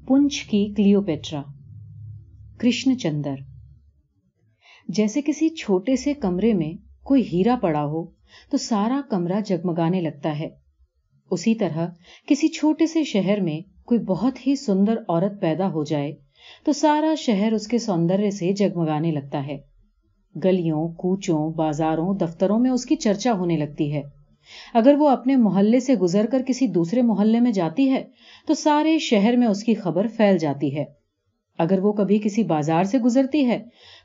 पुंछ की क्लियोपेट्रा। कृष्णचंद्र। जैसे किसी छोटे से कमरे में कोई हीरा पड़ा हो तो सारा कमरा जगमगाने लगता है, उसी तरह किसी छोटे से शहर में कोई बहुत ही सुंदर औरत पैदा हो जाए तो सारा शहर उसके सौंदर्य से जगमगाने लगता है। गलियों, कूचों, बाजारों, दफ्तरों में उसकी चर्चा होने लगती है। अगर वो अपने मोहल्ले से गुजरकर किसी दूसरे मोहल्ले में जाती है तो सारे शहर में उसकी खबर फैल जाती है। अगर वो कभी किसी बाजार से गुजरती है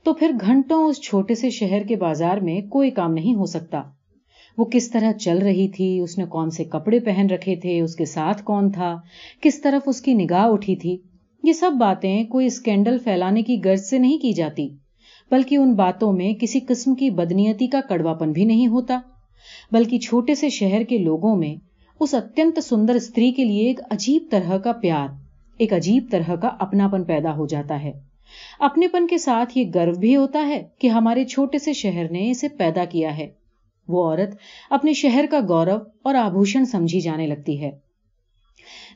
तो फिर घंटों उस छोटे से शहर के बाजार में कोई काम नहीं हो सकता। वो किस तरह चल रही थी, उसने कौन से कपड़े पहन रखे थे, उसके साथ कौन था, किस तरफ उसकी निगाह उठी थी, ये सब बातें कोई स्कैंडल फैलाने की गर्ज से नहीं की जाती, बल्कि उन बातों में किसी किस्म की बदनीयती का कड़वापन भी नहीं होता, बल्कि छोटे से शहर के लोगों में उस अत्यंत सुंदर स्त्री के लिए एक अजीब तरह का प्यार, एक अजीब तरह का अपनापन पैदा हो जाता है। अपनेपन के साथ ये गर्व भी होता है कि हमारे छोटे से शहर ने इसे पैदा किया है। वो औरत अपने शहर का गौरव और आभूषण समझी जाने लगती है।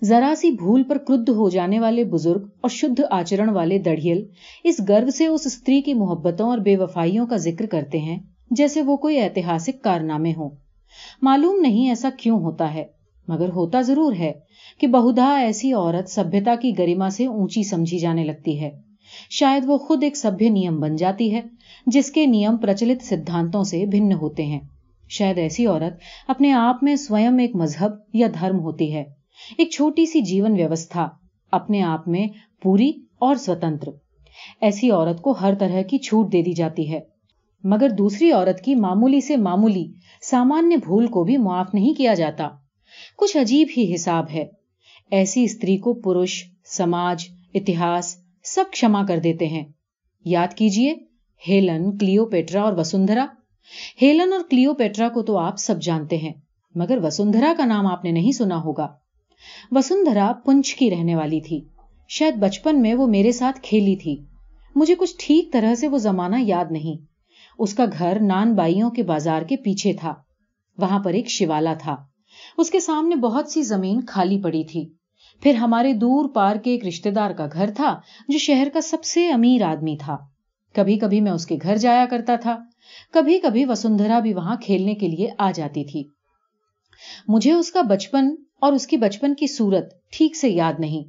जरा सी भूल पर क्रुद्ध हो जाने वाले बुजुर्ग और शुद्ध आचरण वाले दढ़ियल इस गर्व से उस स्त्री की मोहब्बतों और बेवफाइयों का जिक्र करते हैं जैसे वो कोई ऐतिहासिक कारनामे हो। मालूम नहीं ऐसा क्यों होता है, मगर होता जरूर है कि बहुधा ऐसी औरत सभ्यता की गरिमा से ऊंची समझी जाने लगती है। शायद वो खुद एक सभ्य नियम बन जाती है जिसके नियम प्रचलित सिद्धांतों से भिन्न होते हैं। शायद ऐसी औरत अपने आप में स्वयं एक मजहब या धर्म होती है, एक छोटी सी जीवन व्यवस्था, अपने आप में पूरी और स्वतंत्र। ऐसी औरत को हर तरह की छूट दे दी जाती है, मगर दूसरी औरत की मामूली से मामूली सामान्य भूल को भी माफ नहीं किया जाता। कुछ अजीब ही हिसाब है। ऐसी स्त्री को पुरुष, समाज, इतिहास सब क्षमा कर देते हैं। याद कीजिए हेलन, क्लियोपेट्रा और वसुंधरा। हेलन और क्लियोपेट्रा को तो आप सब जानते हैं, मगर वसुंधरा का नाम आपने नहीं सुना होगा। वसुंधरा पुंछ की रहने वाली थी। शायद बचपन में वो मेरे साथ खेली थी। मुझे कुछ ठीक तरह से वो जमाना याद नहीं। उसका घर नानबाइयों के बाजार के पीछे था। वहां पर एक शिवाला था। उसके सामने बहुत सी जमीन खाली पड़ी थी। फिर हमारे दूर पार के एक रिश्तेदार का घर था जो शहर का सबसे अमीर आदमी था। कभी कभी मैं उसके घर जाया करता था, कभी कभी वसुंधरा भी वहां खेलने के लिए आ जाती थी। मुझे उसका बचपन और उसकी बचपन की सूरत ठीक से याद नहीं,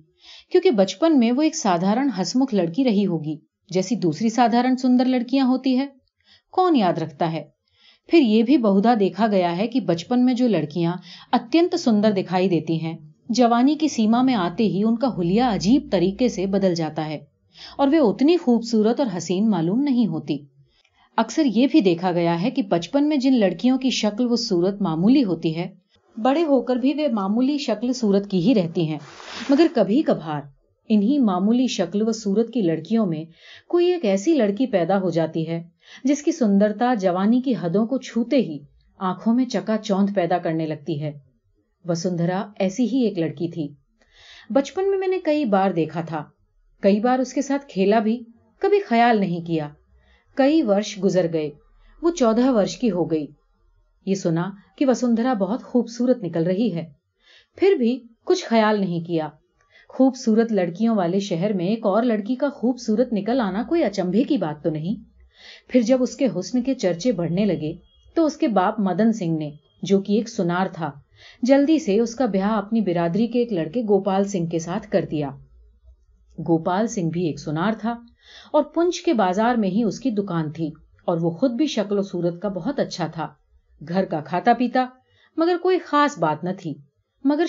क्योंकि बचपन में वो एक साधारण हंसमुख लड़की रही होगी, जैसी दूसरी साधारण सुंदर लड़कियां होती है। कौन याद रखता है? फिर ये भी बहुधा देखा गया है कि बचपन में जो लड़कियां अत्यंत सुंदर दिखाई देती हैं, जवानी की सीमा में आते ही उनका हुलिया अजीब तरीके से बदल जाता है और वे उतनी खूबसूरत और हसीन मालूम नहीं होती। अक्सर ये भी देखा गया है कि बचपन में जिन लड़कियों की शक्ल व सूरत मामूली होती है, बड़े होकर भी वे मामूली शक्ल सूरत की ही रहती हैं। मगर कभी कभार इन्हीं मामूली शक्ल व सूरत की लड़कियों में कोई एक ऐसी लड़की पैदा हो जाती है जिसकी सुंदरता जवानी की हदों को छूते ही आंखों में चकाचौंध पैदा करने लगती है। वसुंधरा ऐसी ही एक लड़की थी। बचपन में मैंने कई बार देखा था, कई बार उसके साथ खेला भी, कभी ख्याल नहीं किया। कई वर्ष गुजर गए, वो 14 वर्ष की हो गई। ये सुना कि वसुंधरा बहुत खूबसूरत निकल रही है, फिर भी कुछ ख्याल नहीं किया। खूबसूरत लड़कियों वाले शहर में एक और लड़की का खूबसूरत निकल आना कोई अचंभे की बात तो नहीं। फिर जब उसके हुस्न के चर्चे बढ़ने लगे तो उसके बाप मदन सिंह ने, जो कि एक सुनार था, जल्दी से उसका ब्याह अपनी बिरादरी के एक लड़के गोपाल सिंह के साथ कर दिया। गोपाल सिंह भी एक सुनार था और पुंछ के बाजार में ही उसकी दुकान थी और वो खुद भी शक्ल सूरत का बहुत अच्छा था। घर का खाता पीता, मगर कोई खास बात न थी। मगर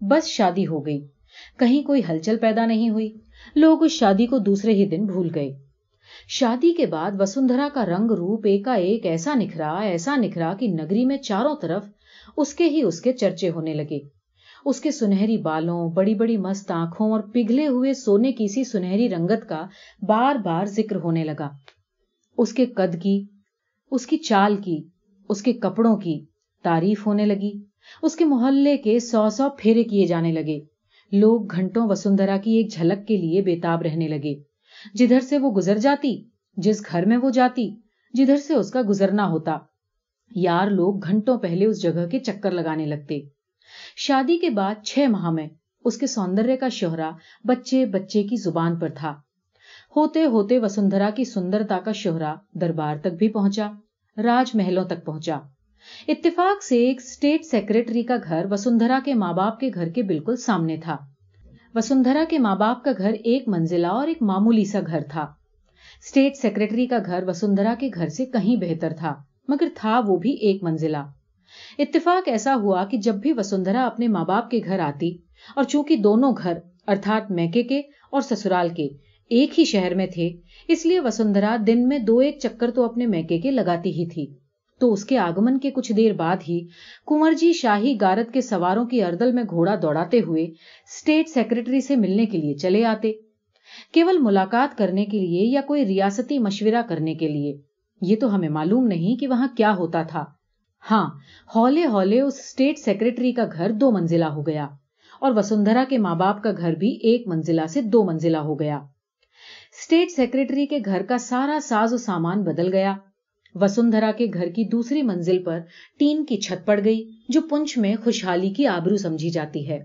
बस शादी हो गई। कहीं कोई हलचल पैदा नहीं हुई। लोग उस शादी को दूसरे ही दिन भूल गए। शादी के बाद वसुंधरा का रंग रूप एकाएक ऐसा निखरा कि नगरी में चारों तरफ उसके ही उसके चर्चे होने लगे। उसके सुनहरी बालों, बड़ी बड़ी मस्त आंखों और पिघले हुए सोने की सी सुनहरी रंगत का बार बार जिक्र होने लगा। उसके कद की, उसकी चाल की, उसके कपड़ों की तारीफ होने लगी। उसके मोहल्ले के 100 फेरे किए जाने लगे। लोग घंटों वसुंधरा की एक झलक के लिए बेताब रहने लगे। जिधर से वो गुजर जाती, जिस घर में वो जाती, जिधर से उसका गुजरना होता, यार लोग घंटों पहले उस जगह के चक्कर लगाने लगते। शादी के बाद 6 माह में اس کے सौंदर्य का शोहरा बच्चे बच्चे की जुबान पर था। होते होते वसुंधरा की सुंदरता का शोहरा दरबार तक भी पहुंचा, राजमहलों तक पहुंचा। इत्तेफाक से एक स्टेट सेक्रेटरी का घर वसुंधरा के माँ बाप के घर के बिल्कुल सामने था। वसुंधरा के माँ बाप का घर एक मंजिला और एक मामूली सा घर था। स्टेट सेक्रेटरी का घर वसुंधरा के घर से कहीं बेहतर था, मगर था वो भी एक मंजिला। इत्तेफाक ऐसा हुआ कि जब भी वसुंधरा अपने माँ बाप के घर आती, और चूंकि दोनों घर अर्थात मैके के और ससुराल के एक ही शहर में थे, इसलिए वसुंधरा दिन में 2-1 चक्कर तो अपने मैके के लगाती ही थी। तो उसके आगमन के कुछ देर बाद ही कुंवर जी शाही गारद के सवारों की अर्दल में घोड़ा दौड़ाते हुए स्टेट सेक्रेटरी से मिलने के लिए चले आते, केवल मुलाकात करने के लिए या कोई रियासती मशविरा करने के लिए। ये तो हमें मालूम नहीं कि वहां क्या होता था। हाँ, हौले हौले उस स्टेट सेक्रेटरी का घर 2 मंजिला हो गया और वसुंधरा के माँ बाप का घर भी 1 मंजिला से 2 मंजिला हो गया। स्टेट सेक्रेटरी के घर का सारा साजो सामान बदल गया। वसुंधरा के घर की दूसरी मंजिल पर टीन की छत पड़ गई, जो पुंछ में खुशहाली की आबरू समझी जाती है।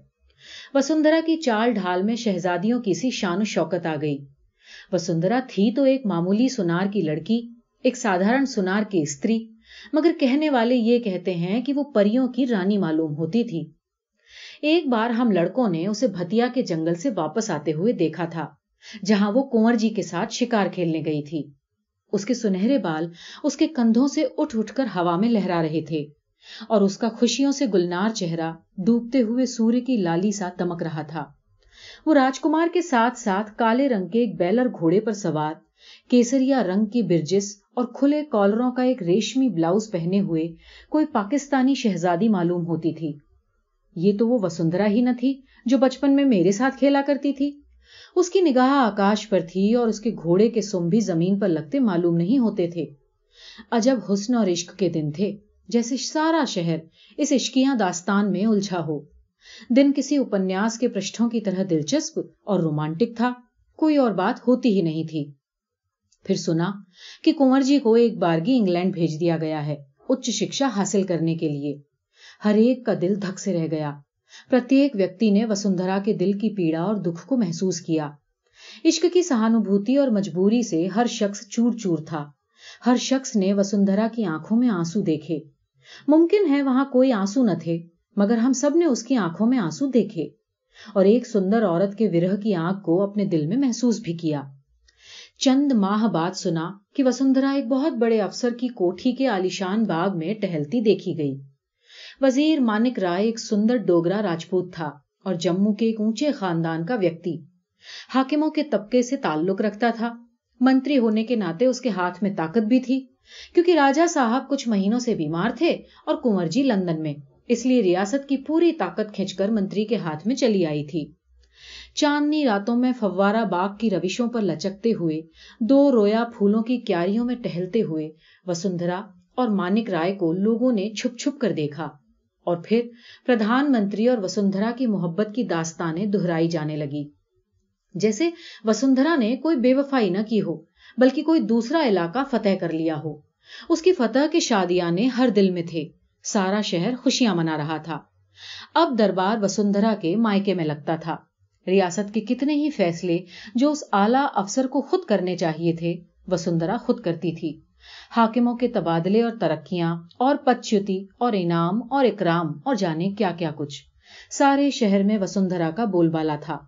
वसुंधरा की चाल ढाल में शहजादियों की सी शान शौकत आ गई। वसुंधरा थी तो एक मामूली सुनार की लड़की, एक साधारण सुनार की स्त्री, मगर कहने वाले ये कहते हैं कि वो परियों की रानी मालूम होती थी। एक बार हम लड़कों ने उसे भतिया के जंगल से वापस आते हुए देखा था, जहां वो कुंवर जी के साथ शिकार खेलने गई थी। उसके सुनहरे बाल उसके कंधों से उठ उठकर हवा में लहरा रहे थे और उसका खुशियों से गुलनार चेहरा डूबते हुए सूर्य की लाली सा दमक रहा था। वो राजकुमार के साथ साथ काले रंग के एक बैलर घोड़े पर सवार, केसरिया रंग की बिरजिस और खुले कॉलरों का एक रेशमी ब्लाउज पहने हुए कोई पाकिस्तानी शहजादी मालूम होती थी। ये तो वो वसुंधरा ही न थी जो बचपन में मेरे साथ खेला करती थी। उसकी निगाह आकाश पर थी और उसके घोड़े के सुम भी जमीन पर लगते मालूम नहीं होते थे। अजब हुस्न और इश्क के दिन थे, जैसे सारा शहर इस इश्कियां दास्तान में उलझा हो। दिन किसी उपन्यास के पृष्ठों की तरह दिलचस्प और रोमांटिक था, कोई और बात होती ही नहीं थी। फिर सुना कि कुंवर जी को एक बारगी इंग्लैंड भेज दिया गया है उच्च शिक्षा हासिल करने के लिए। हर एक का दिल धक से रह गया। प्रत्येक व्यक्ति ने वसुंधरा के दिल की पीड़ा और दुख को महसूस किया। इश्क की सहानुभूति और मजबूरी से हर शख्स चूर चूर था। हर शख्स ने वसुंधरा की आंखों में आंसू देखे। मुमकिन है वहां कोई आंसू न थे, मगर हम सब ने उसकी आंखों में आंसू देखे और एक सुंदर औरत के विरह की आग को अपने दिल में महसूस भी किया। चंद माह बाद सुना कि वसुंधरा एक बहुत बड़े अफसर की कोठी के आलीशान बाग में टहलती देखी गई। वजीर मानिक राय एक सुंदर डोगरा राजपूत था और जम्मू के एक ऊंचे खानदान का व्यक्ति। हाकिमों के तबके से ताल्लुक रखता था। मंत्री होने के नाते उसके हाथ में ताकत भी थी, क्योंकि राजा साहब कुछ महीनों से बीमार थे और कुंवर जी लंदन में, इसलिए रियासत की पूरी ताकत खींचकर मंत्री के हाथ में चली आई थी। चांदनी रातों में फव्वारा बाग की रविशों पर लचकते हुए 2 रोया फूलों की क्यारियों में टहलते हुए वसुंधरा और मानिक राय को लोगों ने छुप छुप कर देखा और फिर प्रधानमंत्री और वसुंधरा की मोहब्बत की दास्तानें दोहराई जाने लगी, जैसे वसुंधरा ने कोई बेवफाई न की हो, बल्कि कोई दूसरा इलाका फतेह कर लिया हो। उसकी फतह के शादियाने हर दिल में थे। सारा शहर खुशियां मना रहा था। अब दरबार वसुंधरा के मायके में लगता था। रियासत के कितने ही फैसले जो उस आला अफसर को खुद करने चाहिए थे, वसुंधरा खुद करती थी। हाकिमों के तबादले और तरक्कियां और पदच्युति और इनाम और इकराम और जाने क्या क्या कुछ, सारे शहर में वसुंधरा का बोलबाला था।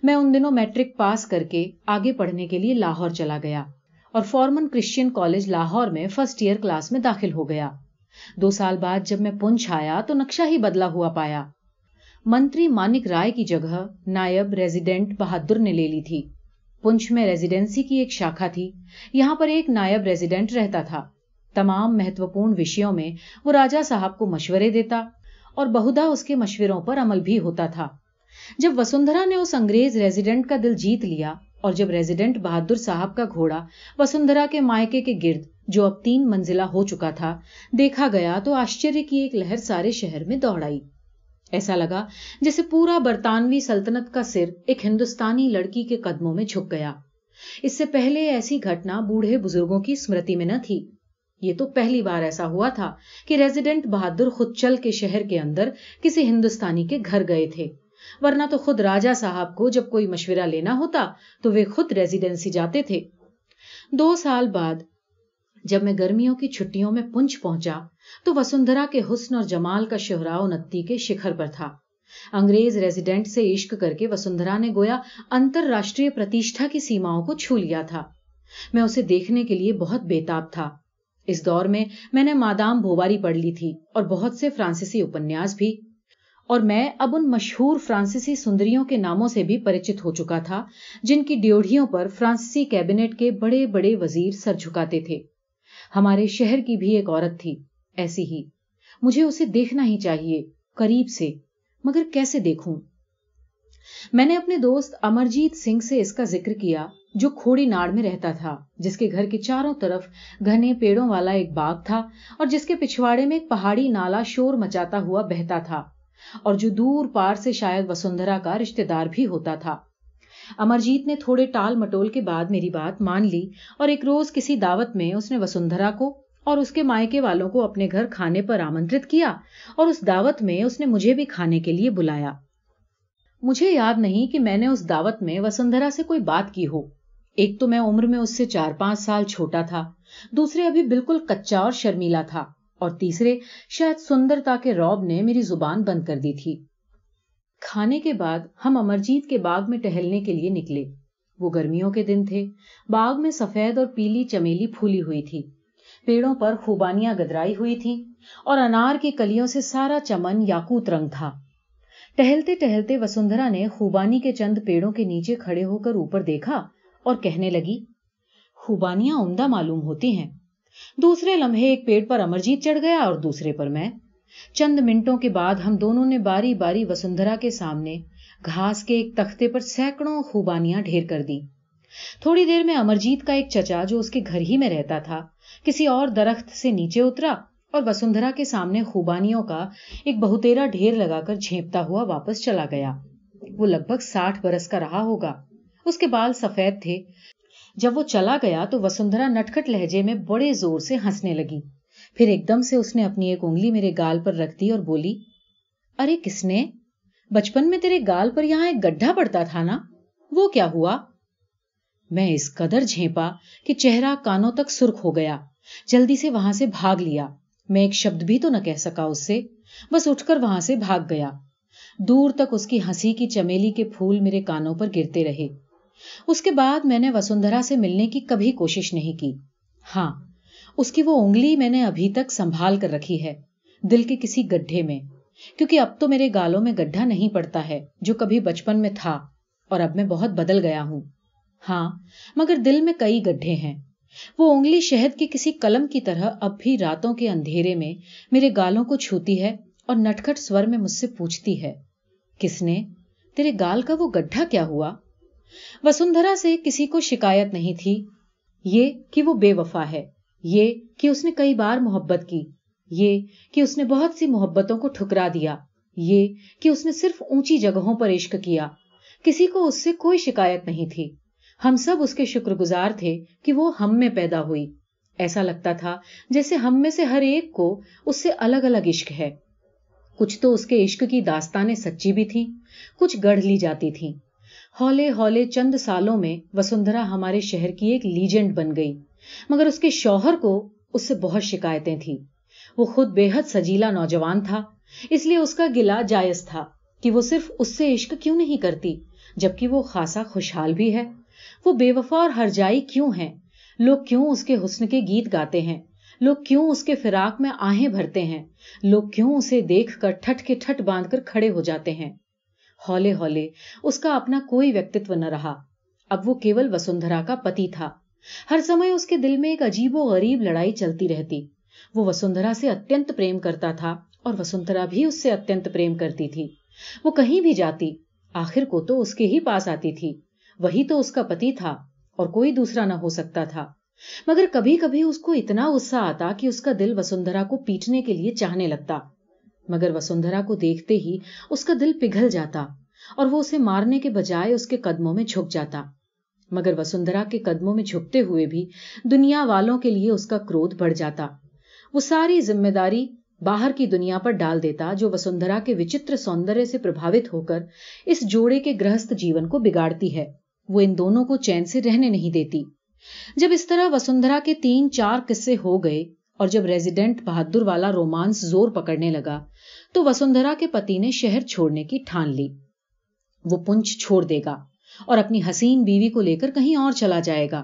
मैं उन दिनों मैट्रिक पास करके आगे पढ़ने के लिए लाहौर चला गया और फॉर्मन क्रिश्चियन कॉलेज लाहौर में फर्स्ट ईयर क्लास में दाखिल हो गया। 2 साल बाद जब मैं पुंछ आया तो नक्शा ही बदला हुआ पाया। मंत्री मानिक राय की जगह नायब रेजिडेंट बहादुर ने ले ली थी। पुंछ में रेजिडेंसी की एक शाखा थी। यहाँ पर एक नायब रेजिडेंट रहता था। तमाम महत्वपूर्ण विषयों में वो राजा साहब को मशवरे देता और बहुधा उसके मशवरों पर अमल भी होता था। जब वसुंधरा ने उस अंग्रेज रेजिडेंट का दिल जीत लिया और जब रेजिडेंट बहादुर साहब का घोड़ा वसुंधरा के मायके के गिर्द, जो अब 3 मंजिला हो चुका था, देखा गया तो आश्चर्य की एक लहर सारे शहर में दौड़ आई। ऐसा लगा जैसे पूरा बरतानवी सल्तनत का सिर एक हिंदुस्तानी लड़की के कदमों में झुक गया। इससे पहले ऐसी घटना बूढ़े बुजुर्गों की स्मृति में न थी। ये तो पहली बार ऐसा हुआ था कि रेजिडेंट बहादुर खुद चल के शहर के अंदर किसी हिंदुस्तानी के घर गए थे ورنہ تو خود راجا صاحب کو جب کوئی مشورہ لینا ہوتا تو وہ خود ریزیڈنسی جاتے تھے۔ 2 سال بعد جب میں گرمیوں کی چھٹیوں میں پنچ پہنچا تو وسندھرا کے حسن اور جمال کا شہرا انتی کے شکھر پر تھا۔ انگریز ریزیڈنٹ سے عشق کر کے وسندھرا نے گویا انتر راشٹریہ پرتیشٹھا کی سیماؤں کو چھو لیا تھا۔ میں اسے دیکھنے کے لیے بہت بےتاب تھا۔ اس دور میں نے مادام بوواری پڑھ لی تھی اور بہت سے فرانسیسی اپنیاس بھی، اور میں اب ان مشہور فرانسیسی سندریوں کے ناموں سے بھی پریچت ہو چکا تھا جن کی ڈیوڑھیوں پر فرانسیسی کیبنٹ کے بڑے بڑے وزیر سر جھکاتے تھے۔ ہمارے شہر کی بھی ایک عورت تھی ایسی ہی، مجھے اسے دیکھنا ہی چاہیے قریب سے، مگر کیسے دیکھوں؟ میں نے اپنے دوست امرجیت سنگھ سے اس کا ذکر کیا جو کھوڑی ناڑ میں رہتا تھا، جس کے گھر کے چاروں طرف گھنے پیڑوں والا ایک باغ تھا اور جس کے پچھواڑے میں ایک پہاڑی نالا شور مچاتا ہوا بہتا تھا اور جو دور پار سے شاید وسندھرا کا رشتہ دار بھی ہوتا تھا۔ امرجیت نے تھوڑے ٹال مٹول کے بعد میری بات مان لی اور ایک روز کسی دعوت میں اس نے وسندھرا کو اور اس کے مائکے والوں کو اپنے گھر کھانے پر آمنترت کیا اور اس دعوت میں اس نے مجھے بھی کھانے کے لیے بلایا۔ مجھے یاد نہیں کہ میں نے اس دعوت میں وسندھرا سے کوئی بات کی ہو۔ ایک تو میں عمر میں اس سے 4-5 سال چھوٹا تھا، دوسرے ابھی بالکل کچا اور شرمیلا تھا، اور تیسرے شاید سندرتا کے رعب نے میری زبان بند کر دی تھی۔ کھانے کے بعد ہم امرجیت کے باغ میں ٹہلنے کے لیے نکلے۔ وہ گرمیوں کے دن تھے، باغ میں سفید اور پیلی چمیلی پھولی ہوئی تھی، پیڑوں پر خوبانیاں گدرائی ہوئی تھیں اور انار کی کلیوں سے سارا چمن یاقوت رنگ تھا۔ ٹہلتے ٹہلتے وسندھرا نے خوبانی کے چند پیڑوں کے نیچے کھڑے ہو کر اوپر دیکھا اور کہنے لگی، خوبانیاں عمدہ معلوم ہوتی ہیں۔ دوسرے لمحے ایک پیڑ پر امرجیت چڑھ گیا اور دوسرے پر میں۔ چند منٹوں کے بعد ہم دونوں نے باری باری وسندھرا کے سامنے گھاس کے ایک تختے پر سینکڑوں خوبانیاں ڈھیر کر دی۔ تھوڑی دیر میں امرجیت کا ایک چچا جو اس کے گھر ہی میں رہتا تھا کسی اور درخت سے نیچے اترا اور وسندھرا کے سامنے خوبانیوں کا ایک بہتیرا ڈھیر لگا کر جھینپتا ہوا واپس چلا گیا۔ وہ لگ بھگ 60 برس کا رہا ہوگا، اس کے بال سفید تھے۔ جب وہ چلا گیا تو وسندھرا نٹکھٹ لہجے میں بڑے زور سے ہنسنے لگی، پھر ایک دم سے اس نے اپنی ایک انگلی میرے گال پر رکھ دی اور بولی، ارے کس نے؟ بچپن میں تیرے گال پر یہاں ایک گڈھا پڑتا تھا نا، وہ کیا ہوا؟ میں اس قدر جھینپا کہ چہرہ کانوں تک سرخ ہو گیا، جلدی سے وہاں سے بھاگ لیا۔ میں ایک شبد بھی تو نہ کہہ سکا اس سے، بس اٹھ کر وہاں سے بھاگ گیا۔ دور تک اس کی ہنسی کی چمیلی کے پھول میرے کانوں پر گرتے رہے۔ اس کے بعد میں نے وسندھرا سے ملنے کی کبھی کوشش نہیں کی۔ ہاں، اس کی وہ انگلی میں نے ابھی تک سنبھال کر رکھی ہے دل کے کسی گڈھے میں، کیونکہ اب تو میرے گالوں میں گڈھا نہیں پڑتا ہے جو کبھی بچپن میں تھا، اور اب میں بہت بدل گیا ہوں۔ ہاں، مگر دل میں کئی گڈھے ہیں۔ وہ انگلی شہد کے کسی قلم کی طرح اب بھی راتوں کے اندھیرے میں میرے گالوں کو چھوتی ہے اور نٹکھٹ سور میں مجھ سے پوچھتی ہے، کس نے؟ تیرے گال کا وہ گڈھا کیا ہوا؟ وسندھرا سے کسی کو شکایت نہیں تھی، یہ کہ وہ بے وفا ہے، یہ کہ اس نے کئی بار محبت کی، یہ کہ اس نے بہت سی محبتوں کو ٹھکرا دیا، یہ کہ اس نے صرف اونچی جگہوں پر عشق کیا۔ کسی کو اس سے کوئی شکایت نہیں تھی۔ ہم سب اس کے شکر گزار تھے کہ وہ ہم میں پیدا ہوئی۔ ایسا لگتا تھا جیسے ہم میں سے ہر ایک کو اس سے الگ الگ عشق ہے۔ کچھ تو اس کے عشق کی داستانیں سچی بھی تھیں، کچھ گڑھ لی جاتی تھیں۔ ہولے ہولے چند سالوں میں وسندھرا ہمارے شہر کی ایک لیجنڈ بن گئی، مگر اس کے شوہر کو اس سے بہت شکایتیں تھیں۔ وہ خود بے حد سجیلا نوجوان تھا، اس لیے اس کا گلہ جائز تھا کہ وہ صرف اس سے عشق کیوں نہیں کرتی، جبکہ وہ خاصا خوشحال بھی ہے۔ وہ بے وفا اور ہرجائی کیوں ہیں؟ لوگ کیوں اس کے حسن کے گیت گاتے ہیں؟ لوگ کیوں اس کے فراق میں آہیں بھرتے ہیں؟ لوگ کیوں اسے دیکھ کر ٹھٹ کے ٹھٹ باندھ کر کھڑے ہو جاتے ہیں؟ ہولے ہولے اس کا اپنا کوئی ویکتتو نہ رہا، اب وہ کیول وسندھرا کا پتی تھا۔ ہر سمے اس کے دل میں ایک عجیب و غریب لڑائی چلتی رہتی۔ وہ وسندھرا سے اتینت پریم کرتا تھا اور وسندھرا بھی اس سے اتینت پریم کرتی تھی۔ وہ کہیں بھی جاتی آخر کو تو اس کے ہی پاس آتی تھی، وہی تو اس کا پتی تھا اور کوئی دوسرا نہ ہو سکتا تھا۔ مگر کبھی کبھی اس کو اتنا غصہ آتا کہ اس کا دل وسندھرا کو پیٹنے کے لیے چاہنے لگتا، مگر وسندھرا کو دیکھتے ہی اس کا دل پگھل جاتا اور وہ اسے مارنے کے بجائے اس کے قدموں میں جھک جاتا۔ مگر وسندھرا کے قدموں میں جھکتے ہوئے بھی دنیا والوں کے لیے اس کا کرودھ بڑھ جاتا۔ وہ ساری ذمہ داری बाहर की दुनिया पर डाल देता, जो वसुंधरा के विचित्र सौंदर्य से प्रभावित होकर इस जोड़े के गृहस्थ जीवन को बिगाड़ती है। वो इन दोनों को चैन से रहने नहीं देती। जब इस तरह वसुंधरा के 3-4 किस्से हो गए और जब रेजिडेंट बहादुर वाला रोमांस जोर पकड़ने लगा, तो वसुंधरा के पति ने शहर छोड़ने की ठान ली। वो पुंछ छोड़ देगा और अपनी हसीन बीवी को लेकर कहीं और चला जाएगा,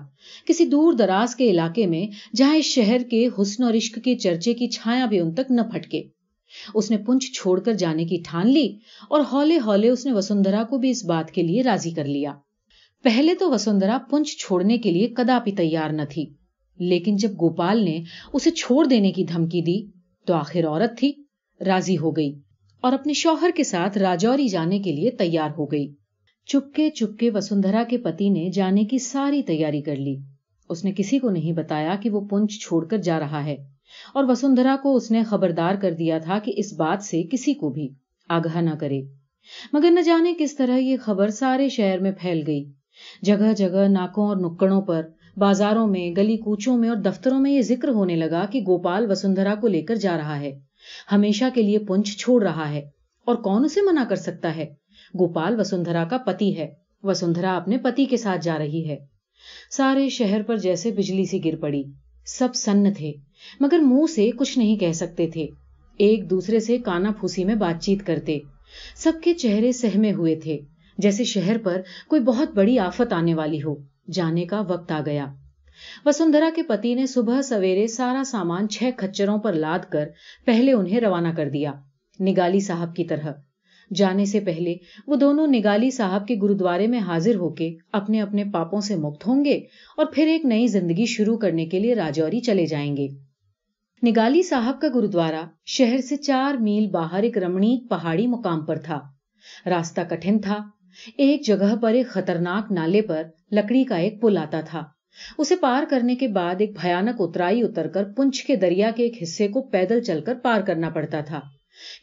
किसी दूर दराज के इलाके में, जहां इस शहर के हुस्न और इश्क के चर्चे की छाया भी उन तक न फटके। उसने पुंछ छोड़कर जाने की ठान ली और हौले हौले उसने वसुंधरा को भी इस बात के लिए राजी कर लिया। पहले तो वसुंधरा पुंछ छोड़ने के लिए कदापि तैयार न थी, लेकिन जब गोपाल ने उसे छोड़ देने की धमकी दी तो आखिर औरत थी, राजी हो गई और अपने शौहर के साथ राजौरी जाने के लिए तैयार हो गई। चुपके चुपके वसुंधरा के पति ने जाने की सारी तैयारी कर ली। उसने किसी को नहीं बताया कि वो पुंछ छोड़कर जा रहा है और वसुंधरा को उसने खबरदार कर दिया था कि इस बात से किसी को भी आगाह न करे। मगर न जाने किस तरह ये खबर सारे शहर में फैल गई। जगह जगह नाकों और नुक्कड़ों पर, बाजारों में, गली कूचों में और दफ्तरों में ये जिक्र होने लगा कि गोपाल वसुंधरा को लेकर जा रहा है, हमेशा के लिए पुंछ छोड़ रहा है और कौन उसे मना कर सकता है। गोपाल वसुंधरा का पति है, वसुंधरा अपने पति के साथ जा रही है। सारे शहर पर जैसे बिजली सी गिर पड़ी। सब सन्न थे, मगर मुंह से कुछ नहीं कह सकते थे। एक दूसरे से कानाफूसी में बातचीत करते। सबके चेहरे सहमे हुए थे, जैसे शहर पर कोई बहुत बड़ी आफत आने वाली हो। जाने का वक्त आ गया। वसुंधरा के पति ने सुबह सवेरे सारा सामान 6 खच्चरों पर लाद कर पहले उन्हें रवाना कर दिया, निगाली साहब की तरह। जाने से पहले वो दोनों निगाली साहब के गुरुद्वारे में हाजिर होके अपने अपने पापों से मुक्त होंगे और फिर एक नई जिंदगी शुरू करने के लिए राजौरी चले जाएंगे। निगाली साहब का गुरुद्वारा शहर से 4 मील बाहर एक रमणीक पहाड़ी मुकाम पर था। रास्ता कठिन था। एक जगह पर एक खतरनाक नाले पर लकड़ी का एक पुल आता था। उसे पार करने के बाद एक भयानक उतराई उतरकर पुंछ के दरिया के एक हिस्से को पैदल चलकर पार करना पड़ता था,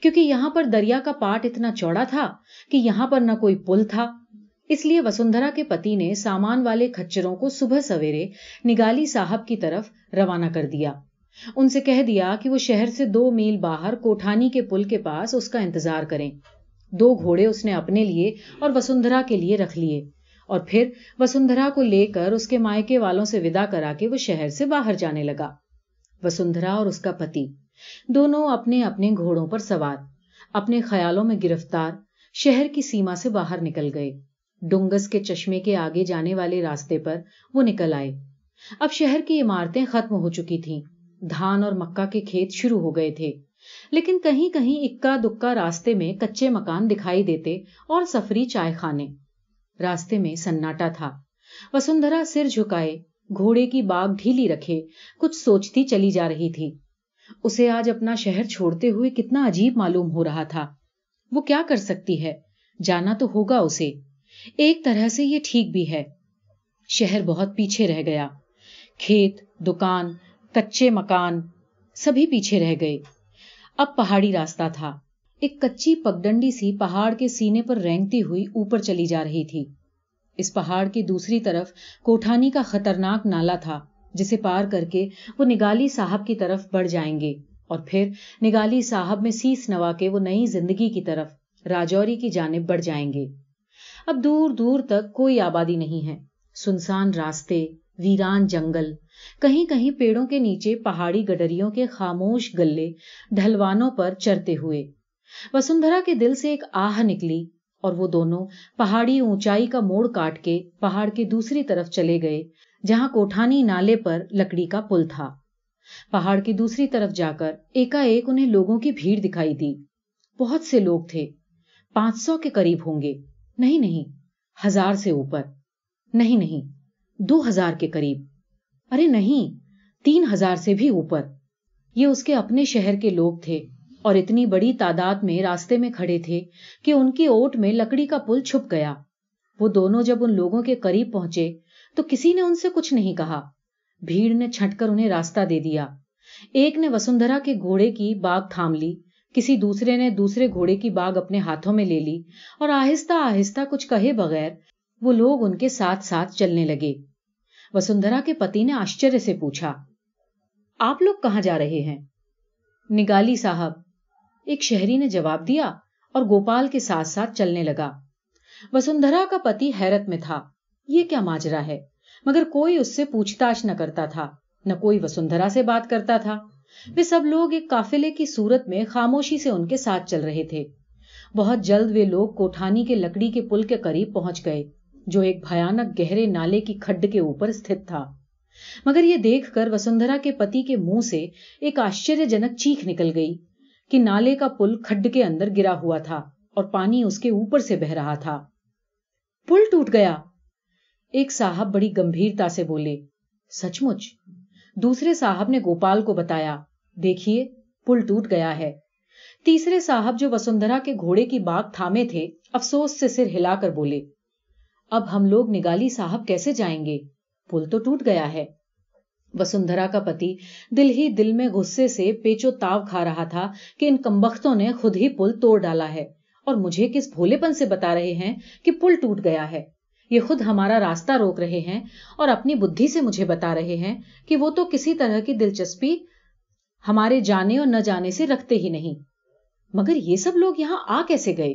क्योंकि यहाँ पर दरिया का पाट इतना चौड़ा था कि यहाँ पर न कोई पुल था। इसलिए वसुंधरा के पति ने सामान वाले खच्चरों को सुबह सवेरे निगाली साहब की तरफ रवाना कर दिया। उनसे कह दिया कि वो शहर से 2 मील बाहर कोठानी के पुल के पास उसका इंतजार करें। 2 घोड़े उसने अपने लिए और वसुंधरा के लिए रख लिए और फिर वसुंधरा को लेकर उसके मायके वालों से विदा करा के वो शहर से बाहर जाने लगा। वसुंधरा और उसका पति दोनों अपने अपने घोड़ों पर सवार, अपने ख्यालों में गिरफ्तार, शहर की सीमा से बाहर निकल गए। डुंगस के चश्मे के आगे जाने वाले रास्ते पर वो निकल आए। अब शहर की इमारतें खत्म हो चुकी थीं। धान और मक्का के खेत शुरू हो गए थे, लेकिन कहीं कहीं इक्का दुक्का रास्ते में कच्चे मकान दिखाई देते और सफरी चाय खाने। रास्ते में सन्नाटा था। वसुंधरा सिर झुकाए, घोड़े की बाग ढीली रखे, कुछ सोचती चली जा रही थी। उसे आज अपना शहर छोड़ते हुए कितना अजीब मालूम हो रहा था। वो क्या कर सकती है, जाना तो होगा उसे। एक तरह से ये ठीक भी है। शहर बहुत पीछे रह गया। खेत, दुकान, कच्चे मकान सभी पीछे रह गए। अब पहाड़ी रास्ता था। एक कच्ची पगडंडी सी पहाड़ के सीने पर रेंगती हुई ऊपर चली जा रही थी। इस पहाड़ की दूसरी तरफ कोठानी का खतरनाक नाला था, जिसे पार करके वो निगाली साहब की तरफ बढ़ जाएंगे और फिर निगाली साहब में सीस नवा के वो नई जिंदगी की तरफ, राजौरी की जानिब बढ़ जाएंगे। अब दूर दूर तक कोई आबादी नहीं है। सुनसान रास्ते, वीरान जंगल, कहीं कहीं पेड़ों के नीचे पहाड़ी गडरियों के खामोश गल्ले ढलवानों पर चरते हुए। वसुंधरा के दिल से एक आह निकली और वो दोनों पहाड़ी ऊंचाई का मोड़ काट के पहाड़ की दूसरी तरफ चले गए, जहां कोठानी नाले पर लकड़ी का पुल था। पहाड़ की दूसरी तरफ जाकर एकाएक उन्हें लोगों की भीड़ दिखाई दी। बहुत से लोग थे। 500 के करीब होंगे। नहीं नहीं, 1000 से ऊपर। नहीं नहीं, 2000 के करीब। अरे नहीं, 3000 से भी ऊपर। ये उसके अपने शहर के लोग थे और इतनी बड़ी तादाद में रास्ते में खड़े थे कि उनकी ओट में लकड़ी का पुल छुप गया। वो दोनों जब उन लोगों के करीब पहुंचे तो किसी ने उनसे कुछ नहीं कहा। भीड़ ने छंटकर उन्हें रास्ता दे दिया। एक ने वसुंधरा के घोड़े की बाग थाम ली, किसी दूसरे ने दूसरे घोड़े की बाग अपने हाथों में ले ली और आहिस्ता आहिस्ता कुछ कहे बगैर वो लोग उनके साथ साथ चलने लगे। वसुंधरा के पति ने आश्चर्य से पूछा, आप लोग कहां जा रहे हैं? निगाली साहब, एक शहरी ने जवाब दिया और गोपाल के साथ साथ चलने लगा। वसुंधरा का पति हैरत में था, ये क्या माजरा है, मगर कोई उससे पूछताछ न करता था, न कोई वसुंधरा से बात करता था। वे सब लोग एक काफिले की सूरत में खामोशी से उनके साथ चल रहे थे। बहुत जल्द वे लोग कोठानी के लकड़ी के पुल के करीब पहुंच गए, जो एक भयानक गहरे नाले की खड्ड के ऊपर स्थित था। मगर ये देखकर वसुंधरा के पति के मुंह से एक आश्चर्यजनक चीख निकल गई कि नाले का पुल खड्ड के अंदर गिरा हुआ था और पानी उसके ऊपर से बह रहा था। पुल टूट गया, एक साहब बड़ी गंभीरता से बोले। सचमुच? दूसरे साहब ने गोपाल को बताया, देखिए पुल टूट गया है। तीसरे साहब, जो वसुंधरा के घोड़े की बाग थामे थे, अफसोस से सिर हिलाकर बोले, अब हम लोग निगाली साहब कैसे जाएंगे? पुल तो टूट गया है। वसुंधरा का पति दिल ही दिल में गुस्से से पेचो ताव खा रहा था कि इन कमबख्तों ने खुद ही पुल तोड़ डाला है और मुझे किस भोलेपन से बता रहे हैं कि पुल टूट गया है। ये खुद हमारा रास्ता रोक रहे हैं और अपनी बुद्धि से मुझे बता रहे हैं कि वो तो किसी तरह की दिलचस्पी हमारे जाने और न जाने से रखते ही नहीं। मगर ये सब लोग यहां आ कैसे गए?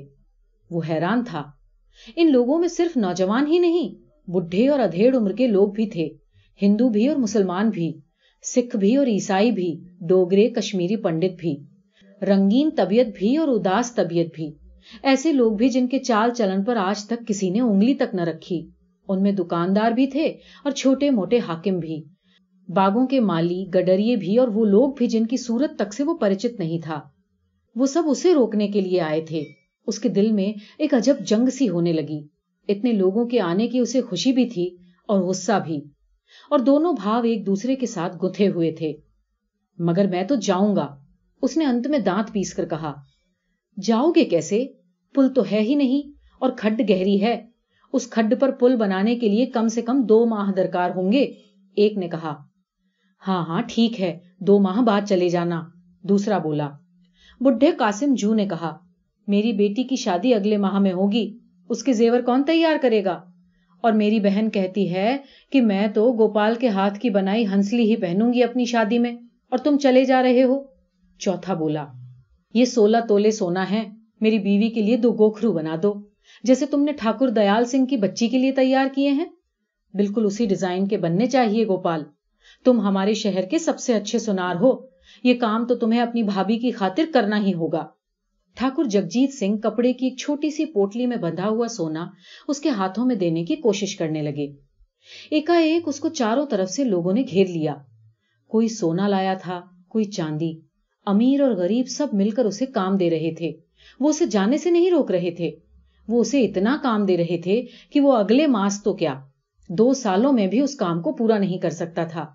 वो हैरान था। इन लोगों में सिर्फ नौजवान ही नहीं, बुढ़े और अधेड़ उम्र के लोग भी थे, हिंदू भी और मुसलमान भी, सिख भी और ईसाई भी, डोगरे कश्मीरी पंडित भी, रंगीन तबीयत भी और उदास तबीयत भी, ऐसे लोग भी जिनके चाल चलन पर आज तक किसी ने उंगली तक न रखी। उनमें दुकानदार भी थे और छोटे मोटे हाकिम भी, बागों के माली, गडरिये भी और वो लोग भी जिनकी सूरत तक से वो परिचित नहीं था। वो सब उसे रोकने के लिए आए थे। उसके दिल में एक अजब जंग सी होने लगी। इतने लोगों के आने की उसे खुशी भी थी और गुस्सा भी, और दोनों भाव एक दूसरे के साथ गुथे हुए थे। मगर मैं तो जाऊंगा, उसने अंत में दांत पीस कर कहा। जाओगे कैसे? पुल तो है ही नहीं और खड्ड गहरी है। उस खड्ड पर पुल बनाने के लिए कम से कम 2 माह दरकार होंगे, एक ने कहा। हाँ हाँ ठीक है, 2 माह बाद चले जाना, दूसरा बोला। बुढ़े कासिम जू ने कहा, मेरी बेटी की शादी अगले माह में होगी, उसके जेवर कौन तैयार करेगा? और मेरी बहन कहती है कि मैं तो गोपाल के हाथ की बनाई हंसली ही पहनूंगी अपनी शादी में, और तुम चले जा रहे हो। चौथा बोला, ये 16 तोले सोना है, मेरी बीवी के लिए 2 गोखरू बना दो, जैसे तुमने ठाकुर दयाल सिंह की बच्ची के लिए तैयार किए हैं। बिल्कुल उसी डिजाइन के बनने चाहिए गोपाल। तुम हमारे शहर के सबसे अच्छे सुनार हो, ये काम तो तुम्हें अपनी भाभी की खातिर करना ही होगा। ठाकुर जगजीत सिंह कपड़े की एक छोटी सी पोटली में बंधा हुआ सोना उसके हाथों में देने की कोशिश करने लगे। एकाएक उसको चारों तरफ से लोगों ने घेर लिया। कोई सोना लाया था, कोई चांदी। अमीर और गरीब सब मिलकर उसे काम दे रहे थे। वो उसे जाने से नहीं रोक रहे थे। वो उसे इतना काम दे रहे थे कि वो अगले मास तो क्या, 2 सालों में भी उस काम को पूरा नहीं कर सकता था।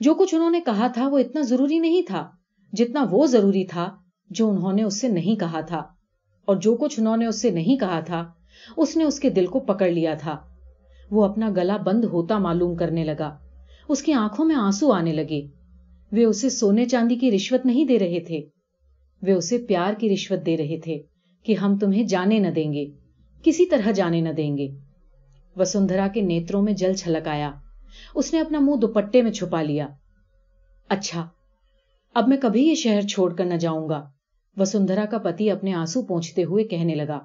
जो कुछ उन्होंने कहा था वो इतना जरूरी नहीं था जितना वो जरूरी था जो उन्होंने उससे नहीं कहा था, और जो कुछ उन्होंने उससे नहीं कहा था उसने उसके दिल को पकड़ लिया था। वो अपना गला बंद होता मालूम करने लगा। उसकी आंखों में आंसू आने लगे। वे उसे सोने चांदी की रिश्वत नहीं दे रहे थे, वे उसे प्यार की रिश्वत दे रहे थे कि हम तुम्हें जाने न देंगे, किसी तरह जाने न देंगे। वसुंधरा के नेत्रों में जल छलक आया। उसने अपना मुंह दुपट्टे में छुपा लिया। अच्छा, अब मैं कभी ये शहर छोड़कर न जाऊंगा, वसुंधरा का पति अपने आंसू पोंछते हुए कहने लगा।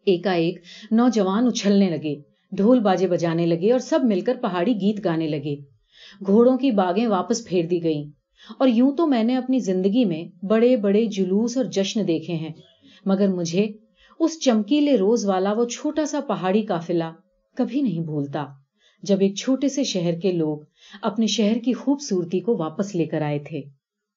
एकाएक नौजवान उछलने लगे, ढोल बाजे बजाने लगे और सब मिलकर पहाड़ी गीत गाने लगे। घोड़ों की बागें वापस फेर दी गईं, और यूं तो मैंने अपनी जिंदगी में बड़े बड़े जुलूस और जश्न देखे हैं, मगर मुझे उस चमकीले रोज वाला वो छोटा सा पहाड़ी काफिला कभी नहीं भूलता, जब एक छोटे से शहर के लोग अपने शहर की खूबसूरती को वापस लेकर आए थे।